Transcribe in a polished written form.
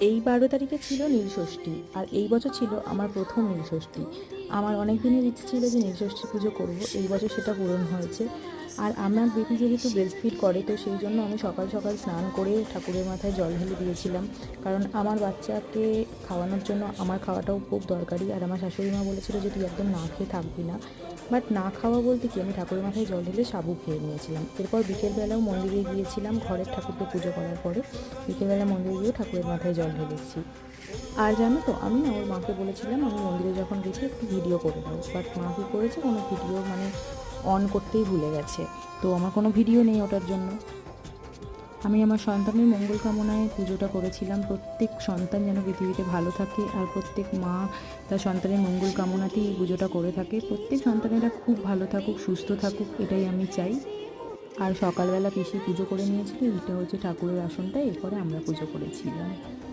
এই ১২ তারিখে ছিল নীলষষ্ঠী, আর এই বছর ছিল আমার প্রথম নীলষষ্ঠী। আমার অনেক দিনের ইচ্ছে ছিল যে নীলষষ্ঠী পুজো করব, এই বছর সেটা পূরণ হয়েছে। আর আমার বেবি যেহেতু ব্রেস্ট ফিড করে, তো সেই জন্য আমি সকাল সকাল স্নান করে ঠাকুরের মাথায় জল ঢেলে দিয়েছিলাম। কারণ আমার বাচ্চাকে খাওয়ানোর জন্য আমার খাওয়াটাও খুব দরকারি। আর আমার শাশুড়ি মা বলেছিল যে তুই একদম না খেয়ে থাকবি না। বাট না খাওয়া বলতে কি, আমি ঠাকুরের মাথায় জল ঢেলে সাবু খেয়ে নিয়েছিলাম। এরপর বিকেলবেলাও মন্দিরে গিয়েছিলাম, ঘরের ঠাকুরকে পুজো করার পরে বিকেলবেলা মন্দিরে গিয়েও ঠাকুরের মাথায় জল ঢেলেছি। আর জানো তো, আমি না ওর মাকে বলেছিলাম আমি মন্দিরে যখন গেছি একটু ভিডিও করে দাও, বাট মা কী করেছে, কোনো ভিডিও মানে অন করতেই ভুলে গেছে। তো আমার কোনো ভিডিও নেই ওটার জন্য। আমি আমার সন্তানের মঙ্গল কামনায় পুজোটা করেছিলাম। প্রত্যেক সন্তান যেন পৃথিবীতে ভালো থাকে, আর প্রত্যেক মা তার সন্তানের মঙ্গল কামনাতেই এই পুজোটা করে থাকে। প্রত্যেক সন্তানেরা খুব ভালো থাকুক, সুস্থ থাকুক, এটাই আমি চাই। আর সকালবেলা পিসি পুজো করে নিয়েছিল, এইটা হচ্ছে ঠাকুরের আসনটা, এরপরে আমরা পুজো করেছিলাম।